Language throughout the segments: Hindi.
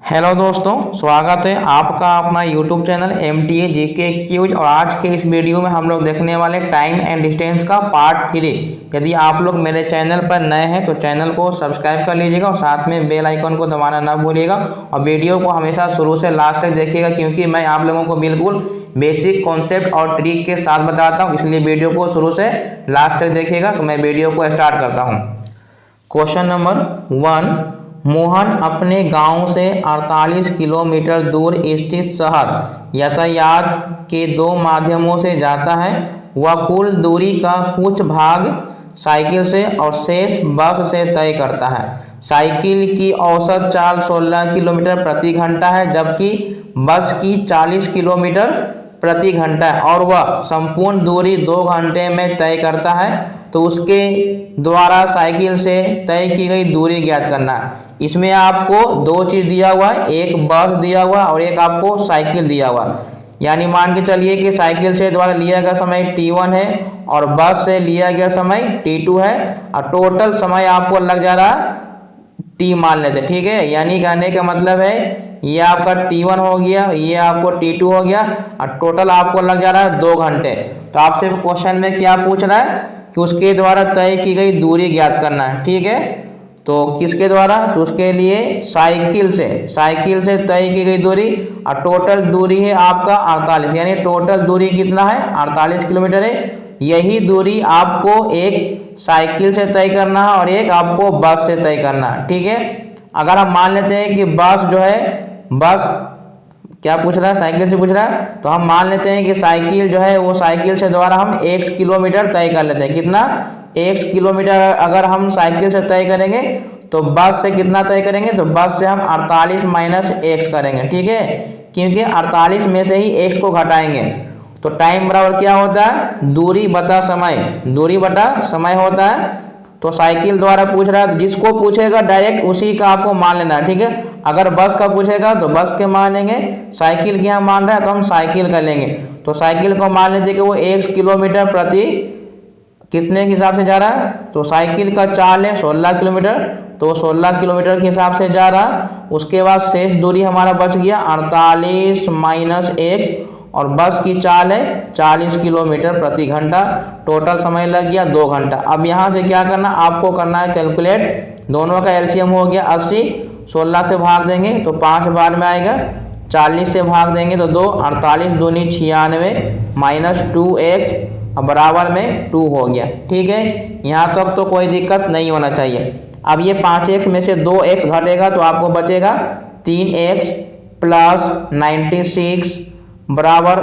हेलो दोस्तों, स्वागत है आपका अपना YouTube channel MTA GK quiz. और आज के इस वीडियो में हम लोग देखने वाले टाइम एंड डिस्टेंस का पार्ट 3। यदि आप लोग मेरे चैनल पर नए हैं तो चैनल को सब्सक्राइब कर लीजिएगा और साथ में बेल आइकन को दबाना ना भूलिएगा। और वीडियो को हमेशा शुरू से लास्ट तक देखिएगा, क्योंकि मैं आप लोगों को बिल्कुल बेसिक कॉन्सेप्ट और ट्रिक के साथ बताता हूँ, इसलिए वीडियो को शुरू से लास्ट तक देखिएगा। तो मैं वीडियो को स्टार्ट करता हूँ। क्वेश्चन नंबर 1, मोहन अपने गांव से 48 किलोमीटर दूर स्थित शहर यातायात के 2 माध्यमों से जाता है। वह कुल दूरी का कुछ भाग साइकिल से और शेष बस से तय करता है। साइकिल की औसत चाल 16 किलोमीटर प्रति घंटा है, जबकि बस की 40 किलोमीटर प्रति घंटा है और वह संपूर्ण दूरी 2 घंटे में तय करता है। तो उसके द्वारा साइकिल से तय की गई दूरी ज्ञात करना है। इसमें आपको 2 चीज़ दिया हुआ है, एक बस दिया हुआ और एक आपको साइकिल दिया हुआ। यानी मान के चलिए कि साइकिल से द्वारा लिया गया समय T1 है और बस से लिया गया समय T2 है, और टोटल समय आपको लग जा रहा T मान लेते, ठीक है। यानी कहने का मतलब है ये आपका T1 हो गया, ये आपको T2 हो गया, और टोटल आपको लग जा रहा है 2 घंटे। तो आपसे क्वेश्चन में क्या पूछ रहा है कि उसके द्वारा तय की गई दूरी ज्ञात करना है, ठीक है। तो किसके द्वारा? तो उसके लिए साइकिल से तय की गई दूरी, और टोटल दूरी है आपका 48, यानी टोटल दूरी कितना है? 48 किलोमीटर है। यही दूरी आपको एक साइकिल से तय करना है और एक आपको बस से तय करना है, ठीक है। अगर हम मान लेते हैं कि बस जो है, बस क्या पूछ रहा है? साइकिल से पूछ रहा है। तो हम मान लेते हैं कि साइकिल जो है वो साइकिल से द्वारा हम x किलोमीटर तय कर लेते हैं। कितना? x किलोमीटर अगर हम साइकिल से तय करेंगे तो बस से कितना तय करेंगे? तो बस से हम 48 माइनस x करेंगे, ठीक है, क्योंकि 48 में से ही x को घटाएंगे। तो टाइम बराबर क्या होता है? दूरी बटा समय, दूरी बटा समय होता है। तो साइकिल द्वारा पूछ रहा है, तो जिसको पूछेगा डायरेक्ट उसी का आपको मान लेना है, ठीक है। अगर बस का पूछेगा तो बस के मान लेंगे, साइकिल के यहाँ मान रहा है तो हम साइकिल का लेंगे। तो साइकिल को मान लीजिए कि वो 1 किलोमीटर प्रति कितने के हिसाब से जा रहा है? तो साइकिल का चाल है 16 किलोमीटर, तो 16 किलोमीटर के हिसाब से जा रहा। उसके बाद शेष दूरी हमारा बच गया 48 माइनस x, और बस की चाल है 40 किलोमीटर प्रति घंटा। टोटल समय लग गया 2 घंटा। अब यहाँ से क्या करना आपको करना है? कैलकुलेट। दोनों का एलसीएम हो गया 80, 16 से भाग देंगे तो 5 बार में आएगा, 40 से भाग देंगे तो 2, 48 दूनी 96 माइनस 2x बराबर में 2 हो गया, ठीक है। यहाँ तक तो कोई दिक्कत नहीं होना चाहिए। अब ये 5x में से 2x घटेगा तो आपको बचेगा 3x प्लस 96 बराबर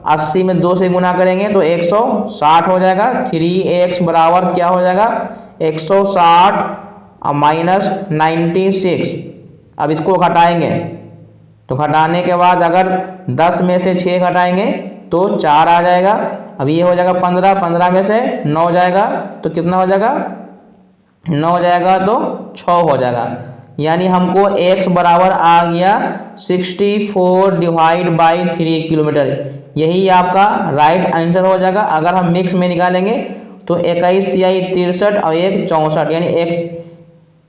80 में 2 से गुना करेंगे तो 160 हो जाएगा। 3x बराबर क्या हो जाएगा? 160 माइनस 96। अब इसको घटाएंगे तो घटाने के बाद अगर 10 में से 6 घटाएंगे तो 4 आ जाएगा। अब ये हो जाएगा 15, 15 में से 9 जाएगा तो कितना हो जाएगा? 9 जाएगा तो 6 हो जाएगा। यानी हमको x बराबर आ गया 64 डिवाइड बाई 3 किलोमीटर। यही आपका राइट आंसर हो जाएगा। अगर हम मिक्स में निकालेंगे तो 21 तिहाई 63 और 1 64, यानी x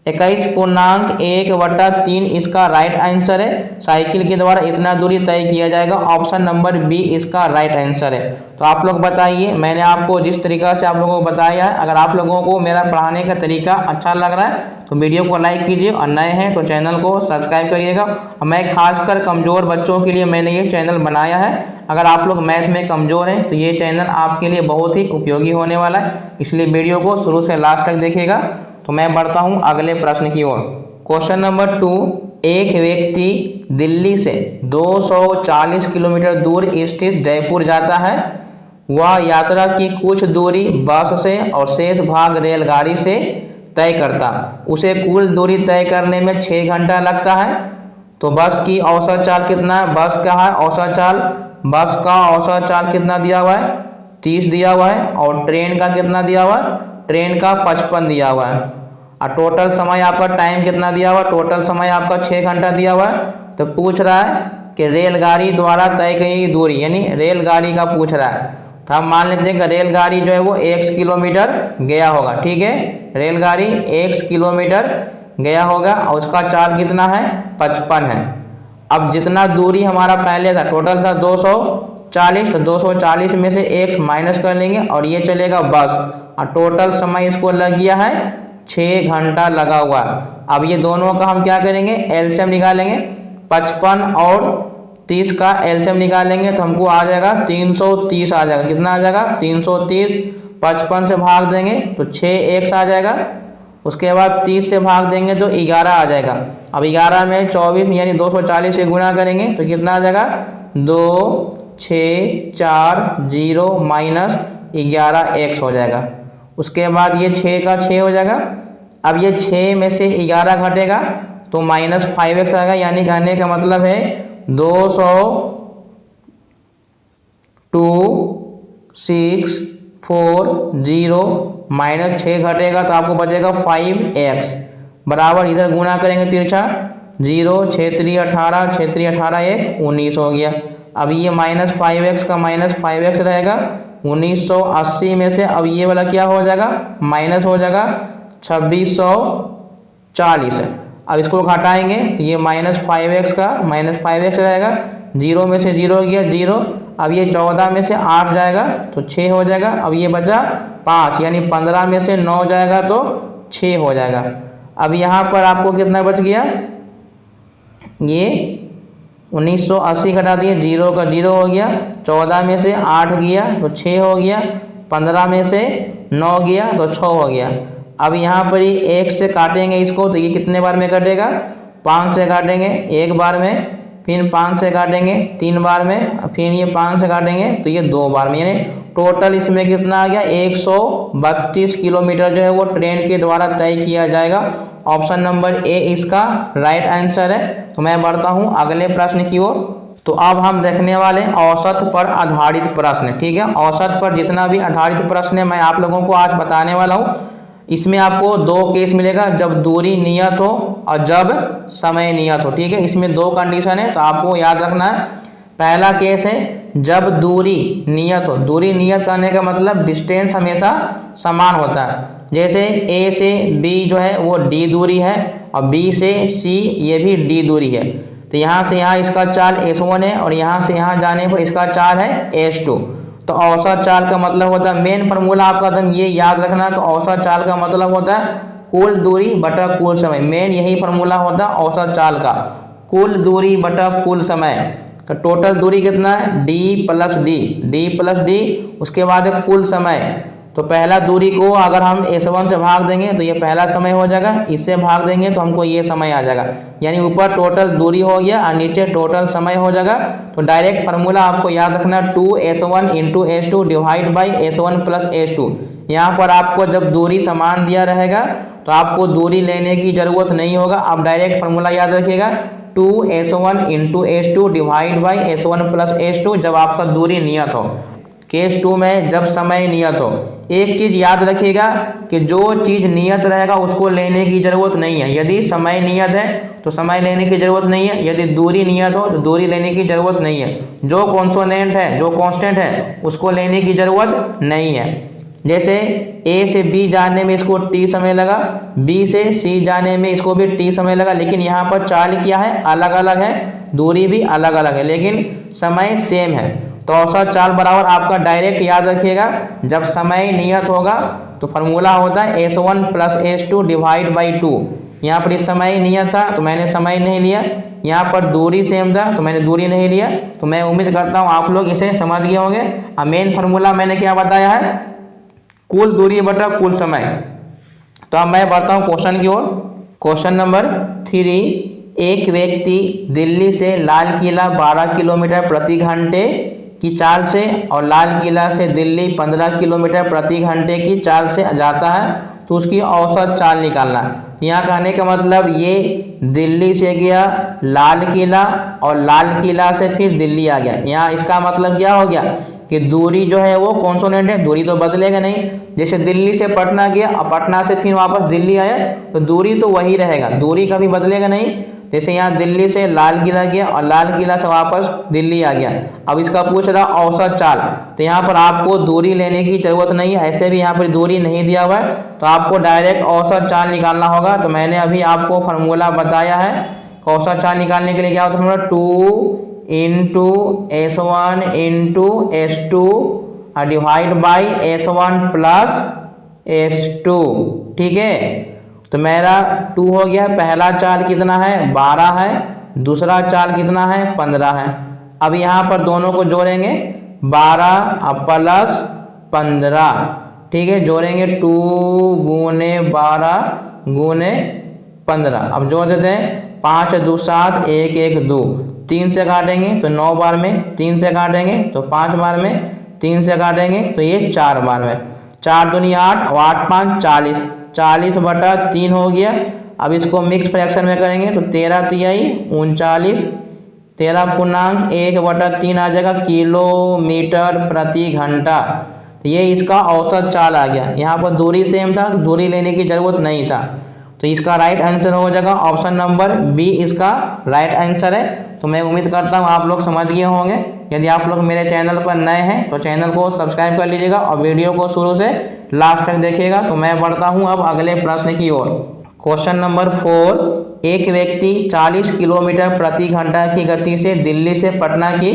21.1/3 इसका राइट आंसर है। साइकिल के द्वारा इतना दूरी तय किया जाएगा। ऑप्शन नंबर बी इसका राइट आंसर है। तो आप लोग बताइए, मैंने आपको जिस तरीका से आप लोगों को बताया है, अगर आप लोगों को मेरा पढ़ाने का तरीका अच्छा लग रहा है तो वीडियो को लाइक कीजिए, और नए हैं तो चैनल को सब्सक्राइब करिएगा। और मैं खासकर कमज़ोर बच्चों के लिए मैंने ये चैनल बनाया है। अगर आप लोग मैथ में कमज़ोर हैं तो ये चैनल आपके लिए बहुत ही उपयोगी होने वाला है, इसलिए वीडियो को शुरू से लास्ट तक देखिएगा। तो मैं बढ़ता हूँ अगले प्रश्न की ओर। क्वेश्चन नंबर 2, एक व्यक्ति दिल्ली से 240 किलोमीटर दूर स्थित जयपुर जाता है। वह यात्रा की कुछ दूरी बस से और शेष भाग रेलगाड़ी से तय करता। उसे कुल दूरी तय करने में 6 घंटा लगता है। तो बस की औसत चाल कितना है? बस का है औसत चाल, बस का औसत चाल कितना दिया हुआ है? 30 दिया हुआ है। और ट्रेन का कितना दिया हुआ है? ट्रेन का 55 दिया हुआ है। और टोटल समय आपका टाइम कितना दिया हुआ? टोटल समय आपका 6 घंटा दिया हुआ है। तो पूछ रहा है कि रेलगाड़ी द्वारा तय की गई दूरी, यानी रेलगाड़ी का पूछ रहा है। तो हम मान लेते हैं कि रेलगाड़ी जो है वो 1 किलोमीटर गया होगा, ठीक है। रेलगाड़ी 1 किलोमीटर गया होगा और उसका चार्ज कितना है? 55 है। अब जितना दूरी हमारा पहले था, टोटल था 240, तो 240 में से x माइनस कर लेंगे और ये चलेगा बस, और टोटल समय इसको लग गया है 6 घंटा लगा हुआ। अब ये दोनों का हम क्या करेंगे, एलसीएम निकालेंगे। 55 और 30 का एलसीएम निकालेंगे तो हमको आ जाएगा 330 आ जाएगा। कितना आ जाएगा, 330। 55 से भाग देंगे तो 6x आ जाएगा। उसके बाद 30 से भाग देंगे तो 11 आ जाएगा। अब 11 में 24 यानी 240 से गुणा करेंगे तो कितना आ जाएगा, 2640 माइनस 11x हो जाएगा। उसके बाद ये 6 का 6 हो जाएगा। अब ये 6 में से 11 घटेगा तो माइनस 5x आएगा, यानी कहने का मतलब है 2640 माइनस 6 घटेगा तो आपको बचेगा 5x बराबर, इधर गुणा करेंगे तिरछा, 0 6 3 18, 6 3 18 1 19 हो गया। अब ये माइनस 5x का माइनस 5x रहेगा 1980 में से। अब ये वाला क्या हो जाएगा, माइनस हो जाएगा 2640 है। अब इसको घटाएंगे तो ये माइनस 5x का माइनस 5x रहेगा, 0 में से 0 गया 0। अब ये 14 में से 8 जाएगा तो 6 हो जाएगा। अब ये बचा 5, यानी 15 में से 9 जाएगा तो 6 हो जाएगा। अब यहाँ पर आपको कितना बच गया, ये 1980 घटा दिए, 0 का 0 हो गया, 14 में से 8 गया तो 6 हो गया, 15 में से 9 गया तो 6 हो गया। अब यहाँ पर ही 1 से काटेंगे इसको तो ये कितने बार में कटेगा, 5 से काटेंगे 1 बार में, फिर 5 से काटेंगे 3 बार में, फिर ये 5 से काटेंगे तो ये 2 बार में, यानी टोटल इसमें कितना आ गया, 132 किलोमीटर जो है वो ट्रेन के द्वारा तय किया जाएगा। ऑप्शन नंबर ए इसका राइट आंसर है। तो मैं बढ़ता हूँ अगले प्रश्न की ओर। तो अब हम देखने वाले औसत पर आधारित प्रश्न, ठीक है। औसत पर जितना भी आधारित प्रश्न है मैं आप लोगों को आज बताने वाला हूँ। इसमें आपको 2 केस मिलेगा, जब दूरी नियत हो और जब समय नियत हो, ठीक है। इसमें 2 कंडीशन है तो आपको याद रखना है। पहला केस है जब दूरी नियत हो। दूरी नियत करने का मतलब डिस्टेंस हमेशा समान होता है। जैसे ए से बी जो है वो डी दूरी है और बी से सी ये भी डी दूरी है। तो यहाँ से यहाँ इसका चाल S1 है और यहाँ से यहाँ जाने पर इसका चाल है S2। तो औसत चाल का मतलब होता है, मेन फार्मूला आपका एकदम ये याद रखना। तो औसत चाल का मतलब होता है कुल दूरी बटा कुल समय। मेन यही फार्मूला होता है औसत चाल का, कुल दूरी बटा कुल समय। तो टोटल दूरी कितना है, डी प्लस डी, उसके बाद है कुल समय। तो पहला दूरी को अगर हम S1 से भाग देंगे तो ये पहला समय हो जाएगा, इससे भाग देंगे तो हमको ये समय आ जाएगा। यानी ऊपर टोटल दूरी हो गया और नीचे टोटल समय हो जाएगा। तो डायरेक्ट फार्मूला आपको याद रखना, 2S1 into S2 divide by S1 plus S2। यहाँ पर आपको जब दूरी समान दिया रहेगा तो आपको दूरी लेने की जरूरत नहीं होगा। आप डायरेक्ट फार्मूला याद रखिएगा, 2S1 into S2 divide by S1 plus S2 जब आपका दूरी नियत हो। केस 2 में जब समय नियत हो। एक चीज़ याद रखिएगा कि जो चीज़ नियत रहेगा उसको लेने की ज़रूरत नहीं है। यदि समय नियत है तो समय लेने की ज़रूरत नहीं है, यदि दूरी नियत हो तो दूरी लेने की ज़रूरत नहीं है। जो कॉन्सोनेंट है, जो कांस्टेंट है उसको लेने की ज़रूरत नहीं है। जैसे ए से बी जाने में इसको टी समय लगा, बी से सी जाने में इसको भी टी समय लगा, लेकिन यहाँ पर चाल क्या है, अलग अलग है, दूरी भी अलग अलग है, लेकिन समय सेम है। तो औसत चाल बराबर आपका डायरेक्ट याद रखिएगा, जब समय नियत होगा तो फार्मूला होता है S1 plus S2 divide by 2। यहाँ पर इस समय नियत था तो मैंने समय नहीं लिया, यहाँ पर दूरी सेम था तो मैंने दूरी नहीं लिया। तो मैं उम्मीद करता हूँ आप लोग इसे समझ गए होंगे। अब मेन फार्मूला मैंने क्या बताया है, कुल दूरी बटा कुल समय। तो अब मैं बढ़ता हूँ क्वेश्चन की ओर। क्वेश्चन नंबर 3, एक व्यक्ति दिल्ली से लाल किला 12 किलोमीटर प्रति घंटे की चाल से और लाल किला से दिल्ली 15 किलोमीटर प्रति घंटे की चाल से जाता है, तो उसकी औसत चाल निकालना। यहाँ कहने का मतलब ये दिल्ली से गया लाल किला और लाल किला से फिर दिल्ली आ गया। यहाँ इसका मतलब क्या हो गया कि दूरी जो है वो कॉन्सोनेंट है, दूरी तो बदलेगा नहीं। जैसे दिल्ली से पटना गया और पटना से फिर वापस दिल्ली आया तो दूरी तो वही रहेगा, दूरी कभी बदलेगा नहीं। जैसे यहाँ दिल्ली से लाल किला गया और लाल किला से वापस दिल्ली आ गया। अब इसका पूछ रहा औसत चाल, तो यहाँ पर आपको दूरी लेने की ज़रूरत नहीं है, ऐसे भी यहाँ पर दूरी नहीं दिया हुआ है, तो आपको डायरेक्ट औसत चाल निकालना होगा। तो मैंने अभी आपको फार्मूला बताया है औसत चाल निकालने के लिए क्या होता है हमारा 2 into S1 into S2 divide by S1 plus S2। ठीक है, तो मेरा 2 हो गया। पहला चाल कितना है 12 है, दूसरा चाल कितना है 15 है। अब यहाँ पर दोनों को जोड़ेंगे 12 प्लस 15। ठीक है, जोड़ेंगे 2 गुने 12 गुने 15। अब जोड़ देते हैं 5 2 7 1 1 2। 3 से काटेंगे तो 9 बार में, 3 से काटेंगे तो 5 बार में, 3 से काटेंगे तो ये 4 बार में। 4 दूनी 8 और 8 5 40, 40/3 हो गया। अब इसको मिक्स फ्रैक्शन में करेंगे तो 13 तिहाई 39, 13.1/3 आ जाएगा किलोमीटर प्रति घंटा। तो ये इसका औसत चाल आ गया। यहाँ पर दूरी सेम था, दूरी लेने की ज़रूरत नहीं था, तो इसका राइट आंसर हो जाएगा ऑप्शन नंबर बी इसका राइट आंसर है। तो मैं उम्मीद करता हूँ आप लोग समझ गए होंगे। यदि आप लोग मेरे चैनल पर नए हैं तो चैनल को सब्सक्राइब कर लीजिएगा और वीडियो को शुरू से लास्ट तक देखिएगा। तो मैं बढ़ता हूँ अब अगले प्रश्न की ओर। क्वेश्चन नंबर 4, एक व्यक्ति 40 किलोमीटर प्रति घंटा की गति से दिल्ली से पटना की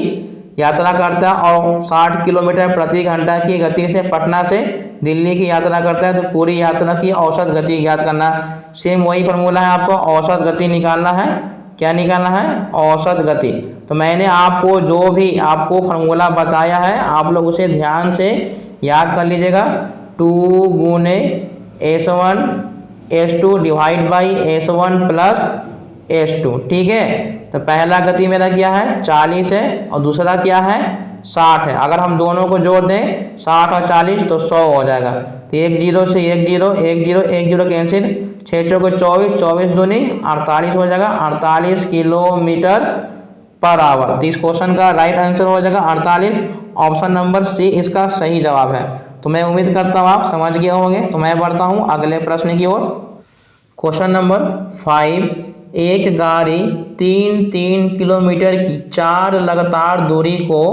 यात्रा करता है और 60 किलोमीटर प्रति घंटा की गति से पटना से दिल्ली की यात्रा करता है, तो पूरी यात्रा की औसत गति ज्ञात करना। सेम वही फॉर्मूला है, आपको औसत गति निकालना है। क्या निकालना है? औसत गति। तो मैंने आपको जो भी आपको फॉर्मूला बताया है आप लोग उसे ध्यान से याद कर लीजिएगा। 2 गुने S1 S2 divide by S1 plus S2। ठीक है, तो पहला गति मेरा क्या है 40 है और दूसरा क्या है 60 है। अगर हम दोनों को जोड़ दें 60 और 40 तो 100 हो जाएगा। तो 1 0 से 1 0 1 0 1 0 कैंसिल, 6 चौके 24, 24 दूनी 48 हो जाएगा, 48 किलोमीटर पर आवर। तो इस क्वेश्चन का राइट आंसर हो जाएगा 48। ऑप्शन नंबर सी इसका सही जवाब है। तो मैं उम्मीद करता हूँ आप समझ गए होंगे। तो मैं बढ़ता हूँ अगले प्रश्न की ओर। क्वेश्चन नंबर 5, एक गाड़ी 3 किलोमीटर की 4 लगातार दूरी को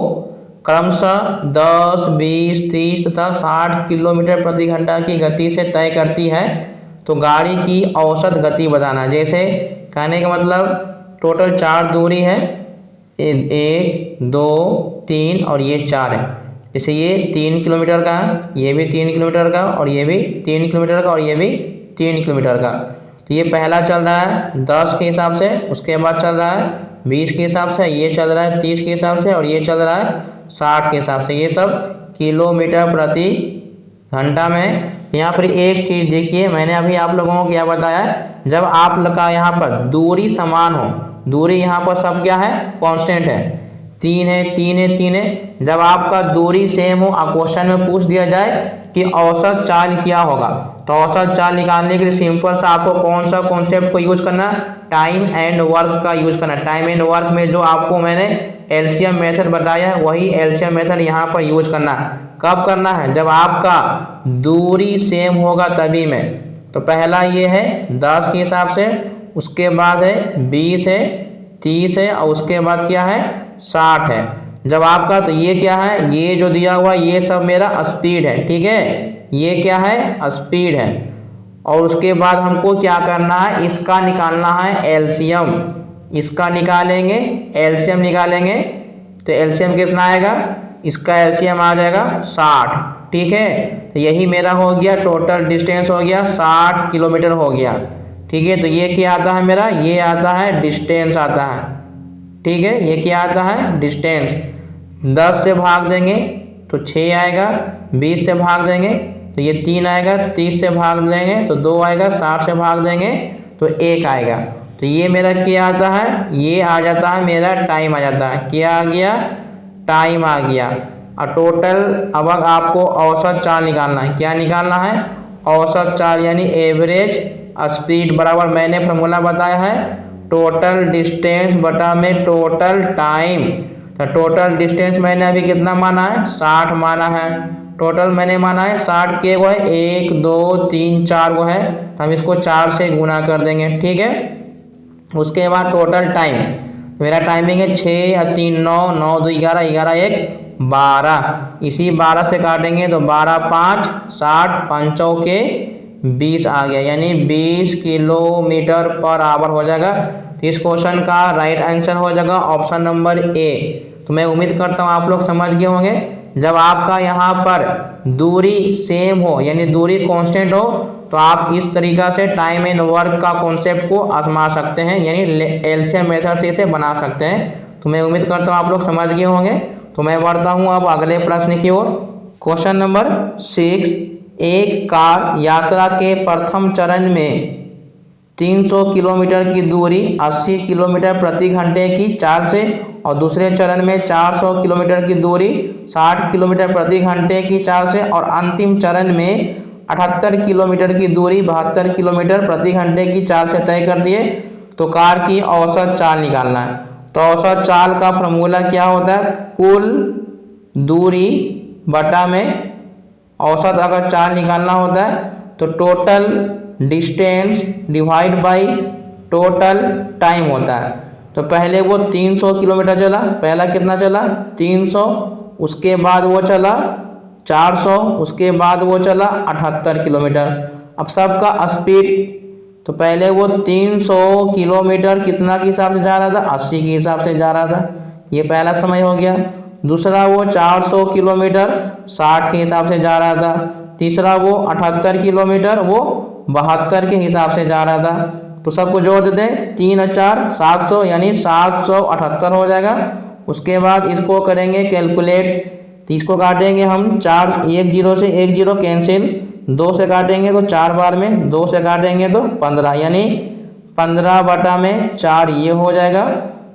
क्रमशः 10, 20, 30 तथा 60 किलोमीटर प्रति घंटा की गति से तय करती है, तो गाड़ी की औसत गति बताना। जैसे कहने का मतलब टोटल 4 दूरी है, 1 2 3 और ये 4 है। जैसे ये 3 किलोमीटर का है, ये भी 3 किलोमीटर का, और ये भी 3 किलोमीटर का, और ये भी 3 किलोमीटर का। तो ये पहला चल रहा है 10 के हिसाब से, उसके बाद चल रहा है 20 के हिसाब से, ये चल रहा है 30 के हिसाब से, और ये चल रहा है 60 के हिसाब से। ये सब किलोमीटर प्रति घंटा में। यहाँ पर एक चीज़ देखिए, मैंने अभी आप लोगों को क्या बताया, जब आप लोग का यहाँ पर दूरी समान हो, दूरी यहाँ पर सब क्या है कांस्टेंट है, 3 है 3 है 3 है। जब आपका दूरी सेम हो, क्वेश्चन में पूछ दिया जाए कि औसत चाल क्या होगा, तो औसत चाल निकालने के लिए सिंपल सा आपको कौन सा कॉन्सेप्ट को यूज करना, टाइम एंड वर्क का यूज करना। टाइम एंड वर्क में जो आपको मैंने एलसीएम मेथड बताया है वही एलसीएम मेथड यहाँ पर यूज करना। कब करना है? जब आपका दूरी सेम होगा तभी में। तो पहला ये है 10 के हिसाब से, उसके बाद है 20 है, 30 है, और उसके बाद क्या है 60 है। जब आपका तो ये क्या है, ये जो दिया हुआ ये सब मेरा स्पीड है। ठीक है, ये क्या है स्पीड है। और उसके बाद हमको क्या करना है, इसका निकालना है एलसीएम। इसका निकालेंगे, एलसीएम निकालेंगे तो एलसीएम कितना आएगा, इसका एलसीएम आ जाएगा 60। ठीक है, तो यही मेरा हो गया टोटल डिस्टेंस हो गया 60 किलोमीटर हो गया। ठीक है, तो ये क्या आता है मेरा, ये आता है डिस्टेंस आता है। ठीक है, ये क्या आता है डिस्टेंस। 10 से भाग देंगे तो 6 आएगा, 20 से भाग देंगे तो ये 3 आएगा, 30 से भाग देंगे तो 2 आएगा, 60 से भाग देंगे तो 1 आएगा। तो ये मेरा क्या आता है, ये आ जाता है मेरा टाइम आ जाता है। क्या आ गया, टाइम आ गया। और टोटल अब आपको औसत चाल निकालना है। क्या निकालना है, औसत चाल यानी एवरेज स्पीड बराबर मैंने फॉर्मूला बताया है टोटल डिस्टेंस बटा में टोटल टाइम। तो टोटल डिस्टेंस मैंने अभी कितना माना है 60 माना है। टोटल मैंने माना है 60 के वो है 1 2 3 4 वो है, तो हम इसको 4 से गुना कर देंगे। ठीक है, उसके बाद टोटल टाइम मेरा टाइमिंग है 6 और 3 9 9 2 11 11 1 12। इसी 12 से काटेंगे तो 12 5 60 5 चौके 20 आ गया, यानी 20 किलोमीटर पर आवर हो जाएगा। तो इस क्वेश्चन का राइट आंसर हो जाएगा ऑप्शन नंबर ए। तो मैं उम्मीद करता हूँ आप लोग समझ गए होंगे। जब आपका यहाँ पर दूरी सेम हो यानी दूरी कांस्टेंट हो तो आप इस तरीका से टाइम एंड वर्क का कॉन्सेप्ट को आजमा सकते हैं, यानी एलसीएम मेथड से इसे बना सकते हैं। तो मैं उम्मीद करता हूँ आप लोग समझ गए होंगे। तो मैं बढ़ता हूँ अब अगले प्रश्न की ओर। क्वेश्चन नंबर 6, एक कार यात्रा के प्रथम चरण में 300 किलोमीटर की दूरी 80 किलोमीटर प्रति घंटे की चाल से और दूसरे चरण में 400 किलोमीटर की दूरी 60 किलोमीटर प्रति घंटे की चाल से और अंतिम चरण में 78 किलोमीटर की दूरी 72 किलोमीटर प्रति घंटे की चाल से तय कर दिए तो कार की औसत चाल निकालना है। तो औसत चाल का फॉर्मूला क्या होता है? कुल दूरी बटा में औसत अगर चाल निकालना होता है तो total distance divide by total time होता है। तो पहले वो 300 किलोमीटर चला, पहला कितना चला 300, उसके बाद वो चला 400, उसके बाद वो चला 78 किलोमीटर। अब सबका स्पीड, तो पहले वो 300 किलोमीटर कितना के हिसाब से जा रहा था? 80 के हिसाब से जा रहा था, ये पहला समय हो गया। दूसरा वो 400 किलोमीटर 60 के हिसाब से जा रहा था। तीसरा वो 78 किलोमीटर वो 72 के हिसाब से जा रहा था। तो सबको जोड़ देते हैं, 3 और 4 700 यानी 778 हो जाएगा। उसके बाद इसको करेंगे कैलकुलेट, तो इसको काटेंगे हम 4, 1 0 से 1 0 कैंसिल, 2 से काटेंगे तो 4 बार में, 2 से काटेंगे तो 15 यानी 15 बटा में 4 ये हो जाएगा।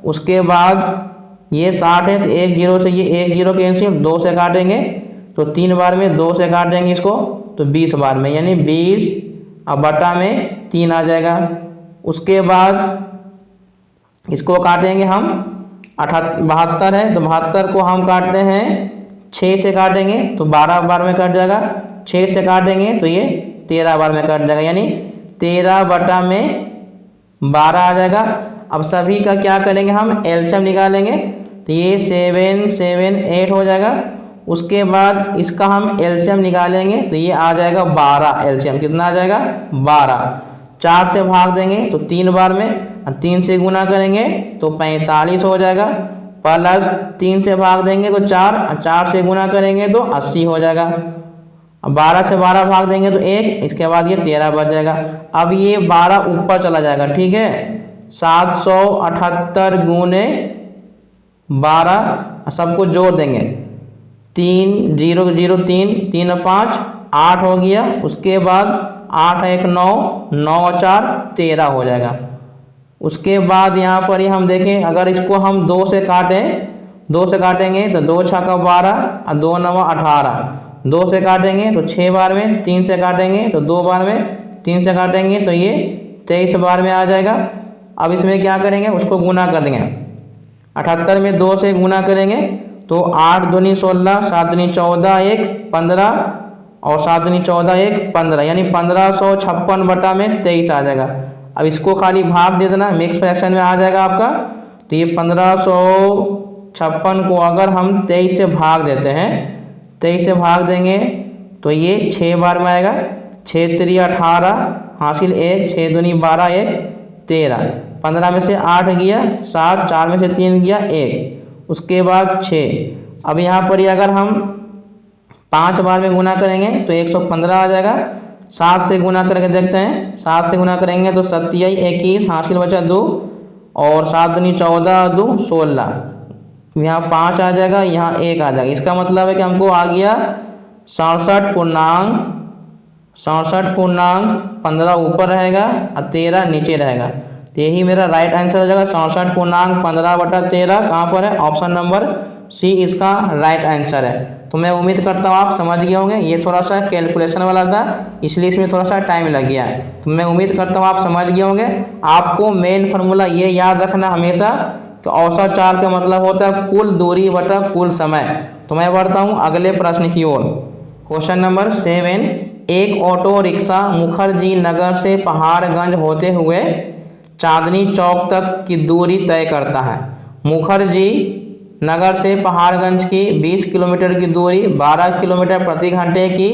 उसके बाद ये 60 है तो 1 0 से ये 1 0 कैंसिल, 2 से काटेंगे तो 3 बार में, 2 से काटेंगे इसको तो 20 बार में यानी 20 अब बटा में 3 आ जाएगा। उसके बाद इसको काटेंगे हम 72 है तो 72 को हम काटते हैं 6 से काटेंगे तो 12 बार में कट जाएगा, 6 से काटेंगे तो ये 13 बार में कट जाएगा यानी 13 बटा में 12 आ जाएगा। अब सभी का क्या करेंगे हम एलसीएम निकालेंगे तो ये 7 7 8 हो जाएगा। उसके बाद इसका हम एलसीएम निकालेंगे तो ये आ जाएगा 12, एलसीएम कितना आ जाएगा 12। 4 से भाग देंगे तो 3 बार में, 3 से गुना करेंगे तो 45 हो जाएगा, प्लस 3 से भाग देंगे तो 4, 4 से गुना करेंगे तो 80 हो जाएगा। अब 12 से 12 भाग देंगे तो 1, इसके बाद ये 13 बच जाएगा। अब ये 12 ऊपर चला जाएगा, ठीक है। 778 गुने 12 सबको जोड़ देंगे, 3 0 0 3 3 5 8 हो गया। उसके बाद 8 1 9 9 4 13 हो जाएगा। उसके बाद यहाँ पर ही हम देखें, अगर इसको हम 2 से काटें, 2 से काटेंगे तो 2 6 का 12 और 2 9 18, 2 से काटेंगे तो 6 बार में, 3 से काटेंगे तो 2 बार में, 3 से काटेंगे तो ये 23 बार में आ जाएगा। अब इसमें क्या करेंगे उसको गुना कर देंगे, 78 में 2 से गुना करेंगे तो 8 दूनी 16, 7 दूनी 14 1 15 और 7 दूनी 14 1 15 यानी 1556 बटा में 23 आ जाएगा। अब इसको खाली भाग दे देना, मिक्स फ्रैक्शन में आ जाएगा आपका। तो ये 1556 को अगर हम 23 से भाग देते हैं, 23 से भाग देंगे तो ये 6 बार में आएगा, 6 3 18 हासिल 1, 6 दूनी 12 1 13, 15 में से 8 गया 7, 4 में से 3 गया 1, उसके बाद 6। अब यहाँ पर ही अगर हम 5 बार में गुना करेंगे तो 115 आ जाएगा। 7 से गुना करके देखते हैं, 7 से गुना करेंगे तो 7 21 हासिल बचा 2 और 7 दूनी 14 2 16, यहाँ 5 आ जाएगा, यहाँ 1 आ जाएगा। इसका मतलब है कि हमको आ गया 67 पूर्णांक 15 ऊपर रहेगा और 13 नीचे रहेगा। तो यही मेरा राइट आंसर हो जाएगा 67 पूर्णांक 15 बटा 13। कहाँ पर है? ऑप्शन नंबर सी इसका राइट आंसर है। तो मैं उम्मीद करता हूँ आप समझ गए होंगे। ये थोड़ा सा कैलकुलेशन वाला था इसलिए इसमें थोड़ा सा टाइम लग गया। तो मैं उम्मीद करता हूँ आप समझ गए होंगे। आपको मेन फार्मूला ये याद रखना हमेशा कि औसत चाल का मतलब होता है कुल दूरी बटा कुल समय। तो मैं बढ़ता हूँ अगले प्रश्न की ओर। क्वेश्चन नंबर 7, एक ऑटो रिक्शा मुखर्जी नगर से पहाड़गंज होते हुए चांदनी चौक तक की दूरी तय करता है। मुखर्जी नगर से पहाड़गंज की 20 किलोमीटर की दूरी 12 किलोमीटर प्रति घंटे की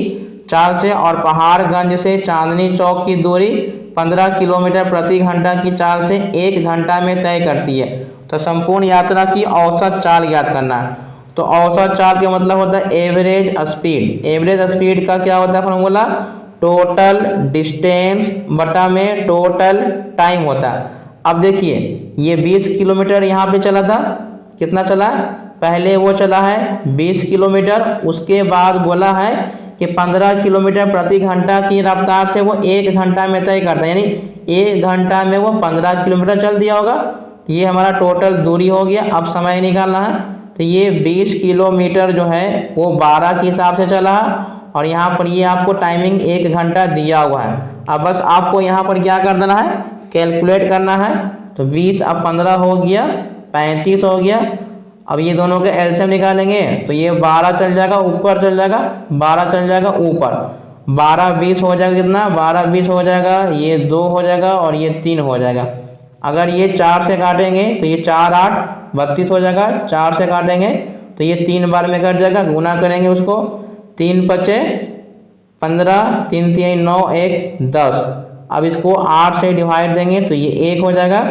चाल से और पहाड़गंज से चांदनी चौक की दूरी 15 किलोमीटर प्रति घंटा की चाल से 1 घंटा में तय करती है। तो संपूर्ण यात्रा की औसत चाल ज्ञात करना है। तो औसत चाल का मतलब होता है एवरेज स्पीड। एवरेज स्पीड का क्या होता है फॉर्मूला? टोटल डिस्टेंस बटा में टोटल टाइम होता है। अब देखिए ये 20 किलोमीटर यहाँ पे चला था, कितना चला? पहले वो चला है 20 किलोमीटर, उसके बाद बोला है कि 15 किलोमीटर प्रति घंटा की रफ्तार से वो 1 घंटा में तय करता है, यानी 1 घंटा में वो 15 किलोमीटर चल दिया होगा। ये हमारा टोटल दूरी हो गया। अब समय निकालना है, तो ये 20 किलोमीटर जो है वो 12 के हिसाब से चला है और यहाँ पर ये आपको टाइमिंग 1 घंटा दिया हुआ है। अब बस आपको यहाँ पर क्या कर देना है? कैलकुलेट करना है। तो 20 अब 15 हो गया, 35 हो गया। अब ये दोनों के एलसीएम निकालेंगे तो ये 12 चल जाएगा ऊपर, चल जाएगा 12 चल जाएगा ऊपर, 12 20 हो जाएगा, कितना? 12 20 हो जाएगा, ये 2 हो जाएगा और ये 3 हो जाएगा। अगर ये 4 से काटेंगे तो ये 4 8 32 हो जाएगा। 4 से काटेंगे तो ये 3 बार में कट जाएगा, गुना करेंगे उसको, 3 पचे 15, 3 3 9 1 10। अब इसको 8 से डिवाइड देंगे तो ये 1 हो जाएगा,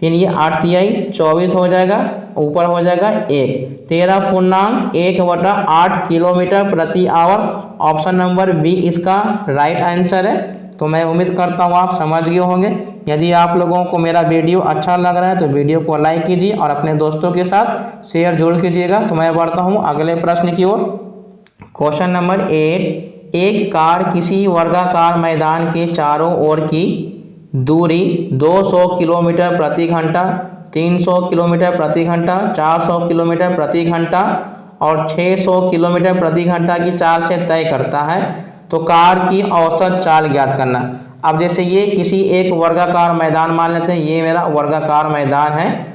फिर ये 8 तिहाई 24 हो जाएगा, ऊपर हो जाएगा 1, 13.1/8 किलोमीटर प्रति आवर। ऑप्शन नंबर बी इसका राइट आंसर है। तो मैं उम्मीद करता हूँ आप समझ गए होंगे। यदि आप लोगों को मेरा वीडियो अच्छा लग रहा है तो वीडियो को लाइक कीजिए और अपने दोस्तों के साथ शेयर जरूर कीजिएगा। तो मैं बढ़ता हूँ अगले प्रश्न की ओर। क्वेश्चन नंबर 8, एक कार किसी वर्गाकार मैदान के चारों ओर की दूरी 200 किलोमीटर प्रति घंटा, 300 किलोमीटर प्रति घंटा, 400 किलोमीटर प्रति घंटा और 600 किलोमीटर प्रति घंटा की चाल से तय करता है। तो कार की औसत चाल ज्ञात करना। अब जैसे ये किसी एक वर्गाकार मैदान मान लेते हैं, ये मेरा वर्गाकार मैदान है,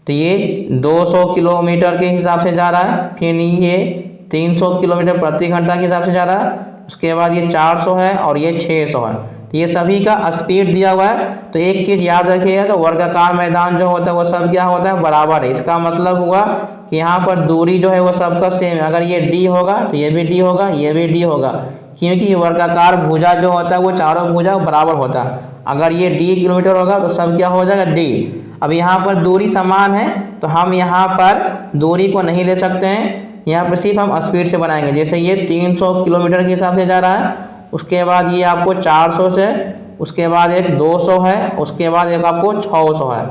तो ये 200 किलोमीटर के हिसाब से जा रहा है, फिर ये 300 किलोमीटर प्रति घंटा के हिसाब से जा रहा है, उसके बाद ये 400 है और ये 600 है। तो ये सभी का स्पीड दिया हुआ है। तो एक चीज़ याद रखिएगा, तो वर्गाकार मैदान जो होता है वो सब क्या होता है? बराबर है। इसका मतलब हुआ कि यहाँ पर दूरी जो है वो सबका सेम है। अगर ये डी होगा तो ये भी डी होगा, ये भी डी होगा, क्योंकि वर्गाकार भुजा जो होता है वो चारों भुजा बराबर होता है। अगर ये डी किलोमीटर होगा तो सब क्या हो जाएगा? डी। अब यहाँ पर दूरी समान है तो हम यहाँ पर दूरी को नहीं ले सकते हैं, यहाँ पर सिर्फ हम स्पीड से बनाएंगे। जैसे ये 300 किलोमीटर के हिसाब से जा रहा है, उसके बाद ये आपको 400 से, उसके बाद एक 200 है, उसके बाद एक आपको 600 है।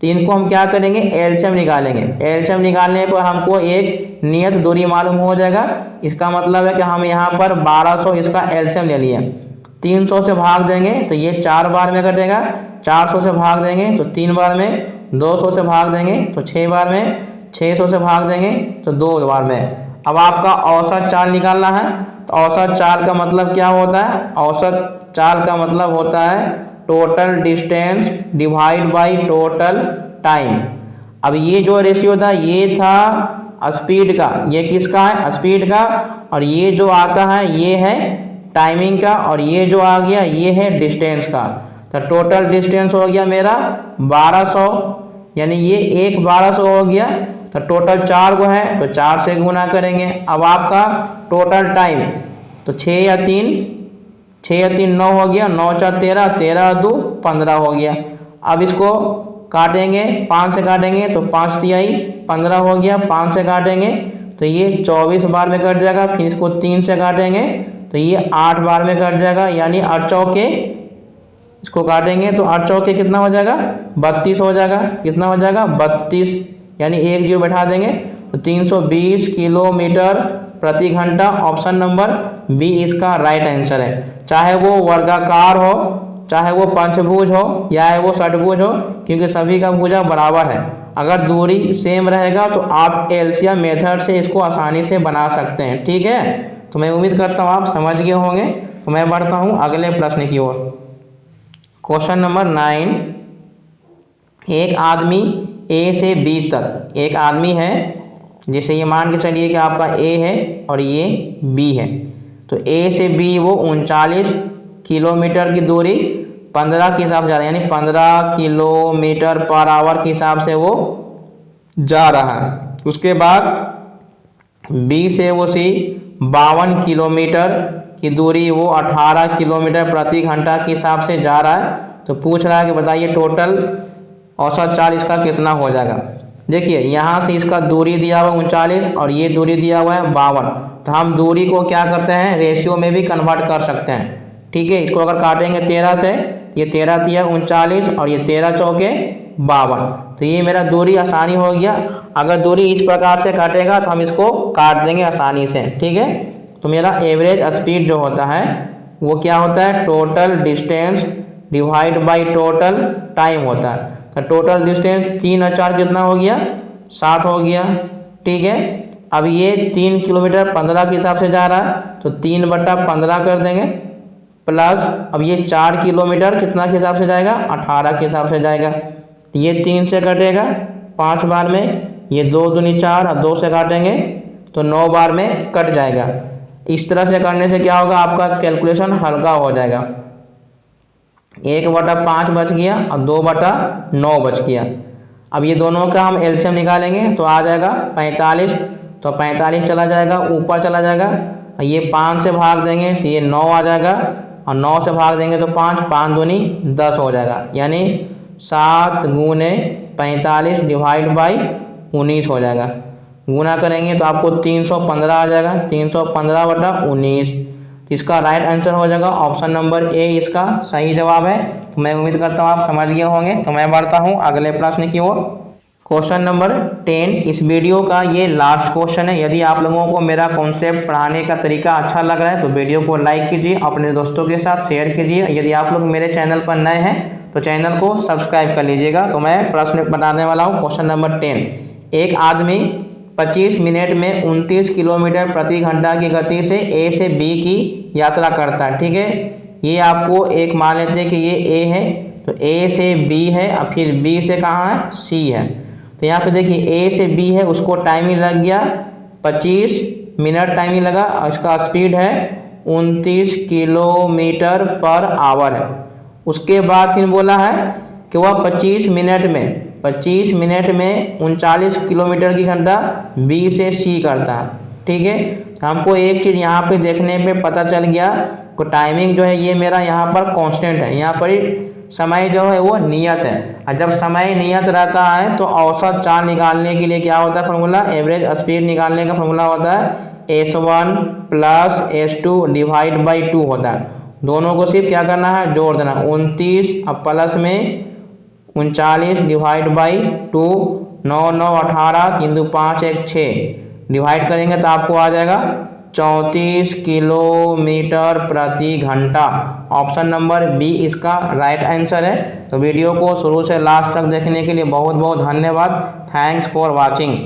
तो इनको हम क्या करेंगे? एलसीएम निकालेंगे। एलसीएम निकालने पर हमको एक नियत दूरी मालूम हो जाएगा। इसका मतलब है कि हम यहाँ पर 1200 इसका एलसीएम ले लिए। 300 से भाग देंगे तो ये 4 बार में कटेगा, 400 से भाग देंगे तो 3 बार में, 200 से भाग देंगे तो 6 बार में, 600 से भाग देंगे तो 2 बार में। अब आपका औसत चाल निकालना है। तो औसत चाल का मतलब क्या होता है? औसत चाल का मतलब होता है total distance divide by total time. अब ये जो रेशियो था ये था स्पीड का, ये किसका है? स्पीड का। और ये जो आता है ये है टाइमिंग का, और ये जो आ गया ये है डिस्टेंस का। तो टोटल डिस्टेंस हो गया मेरा 1200, यानी ये एक 1200 हो गया। तो टोटल 4 को है तो 4 से गुना करेंगे। अब आपका टोटल टाइम तो 6 या 3 9 हो गया, 9 4 13, 13 2 15 हो गया। अब इसको काटेंगे, 5 से काटेंगे तो 5 तिहाई 15 हो गया, 5 से काटेंगे तो ये 24 बार में कट जाएगा, फिर इसको 3 से काटेंगे तो ये 8 बार में कट जाएगा, यानी 8 चौके, इसको काटेंगे तो 8 चौके कितना हो जाएगा? 32 हो जाएगा। कितना हो जाएगा? 32, यानी 1 जीरो बैठा देंगे तो 320 किलोमीटर प्रति घंटा। ऑप्शन नंबर बी इसका राइट आंसर है। चाहे वो वर्गाकार हो, चाहे वो पंचभुज हो या वो षटभुज हो, क्योंकि सभी का भुजा बराबर है। अगर दूरी सेम रहेगा तो आप एलसीएम मेथड से इसको आसानी से बना सकते हैं। ठीक है, तो मैं उम्मीद करता हूँ आप समझ गए होंगे। तो मैं बढ़ता हूँ अगले प्रश्न की ओर। क्वेश्चन नंबर 9, एक आदमी ए से बी तक, एक आदमी है, जैसे ये मान के चलिए कि आपका ए है और ये बी है, तो ए से बी वो 39 किलोमीटर की दूरी 15 के हिसाब से जा रहा है, यानी 15 किलोमीटर पर आवर के हिसाब से वो जा रहा है। उसके बाद बी से वो सी 52 किलोमीटर की दूरी वो 18 किलोमीटर प्रति घंटा के हिसाब से जा रहा है। तो पूछ रहा है कि बताइए टोटल औसत चाल इसका कितना हो जाएगा। देखिए यहाँ से इसका दूरी दिया हुआ 39 और ये दूरी दिया हुआ है 52। तो हम दूरी को क्या करते हैं, रेशियो में भी कन्वर्ट कर सकते हैं। ठीक है, इसको अगर काटेंगे 13 से, ये 13 तिया 39 और ये 13 चौके 52। तो ये मेरा दूरी आसानी हो गया। अगर दूरी इस प्रकार से काटेगा तो हम इसको काट देंगे आसानी से। ठीक है, तो मेरा एवरेज स्पीड जो होता है वो क्या होता है, total distance divide by total time होता है। तो टोटल डिस्टेंस 3 और 4 कितना हो गया, 7 हो गया। ठीक है, अब ये 3 किलोमीटर 15 के हिसाब से जा रहा है तो 3/15 कर देंगे, प्लस अब ये 4 किलोमीटर कितना के हिसाब से जाएगा, 18 के हिसाब से जाएगा। ये 3 से कटेगा 5 बार में, ये 2 दूनी 4 और 2 से काटेंगे तो 9 बार में कट जाएगा। इस तरह से करने से क्या होगा, आपका कैलकुलेशन हल्का हो जाएगा। 1/5 बच गया और 2/9 बच गया। अब ये दोनों का हम एलसीएम निकालेंगे तो आ जाएगा 45। तो 45 चला जाएगा, ऊपर चला जाएगा, ये 5 से भाग देंगे तो ये 9 आ जाएगा और 9 से भाग देंगे तो 5, 5 दूनी 10 हो जाएगा। यानी 7 गुने 45 डिवाइड बाई 19 हो जाएगा। गुना करेंगे तो आपको 315 आ जाएगा, 315/19। तो इसका राइट आंसर हो जाएगा ऑप्शन नंबर ए, इसका सही जवाब है। तो मैं उम्मीद करता हूँ आप समझ गए होंगे। तो मैं बढ़ता हूँ अगले प्रश्न की ओर। क्वेश्चन नंबर 10 इस वीडियो का ये लास्ट क्वेश्चन है। यदि आप लोगों को मेरा कॉन्सेप्ट पढ़ाने का तरीका अच्छा लग रहा है तो वीडियो को लाइक कीजिए, अपने दोस्तों के साथ शेयर कीजिए। यदि आप लोग मेरे चैनल पर नए हैं तो चैनल को सब्सक्राइब कर लीजिएगा। तो मैं प्रश्न बताने वाला हूँ। क्वेश्चन नंबर 10, एक आदमी 25 मिनट में 29 किलोमीटर प्रति घंटा की गति से ए से बी की यात्रा करता है। ठीक है, ये आपको एक मान लेते हैं कि ये ए है तो ए से बी है और फिर बी से कहाँ है, सी है। तो यहाँ पे देखिए ए से बी है, उसको टाइमिंग लग गया 25 मिनट टाइमिंग लगा और इसका स्पीड है 29 किलोमीटर पर आवर है। उसके बाद फिर बोला है कि वह 25 मिनट में 39 किलोमीटर की घंटा बी से सी करता है। ठीक है, हमको एक चीज़ यहाँ पे देखने पे पता चल गया कि टाइमिंग जो है ये मेरा यहाँ पर कांस्टेंट है, यहाँ पर समय जो है वो नियत है। और जब समय नियत रहता है तो औसत चाल निकालने के लिए क्या होता है फॉर्मूला, एवरेज स्पीड निकालने का फॉर्मूला होता है S1 plus S2 divide by 2 होता है। दोनों को सिर्फ क्या करना है, जोड़ देना। 29 अब प्लस में 39 डिवाइड बाई 2, 9 9 18, 3 2 5 1 6 डिवाइड करेंगे तो आपको आ जाएगा 34 किलोमीटर प्रति घंटा। ऑप्शन नंबर बी इसका राइट आंसर है। तो वीडियो को शुरू से लास्ट तक देखने के लिए बहुत बहुत धन्यवाद। Thanks for watching.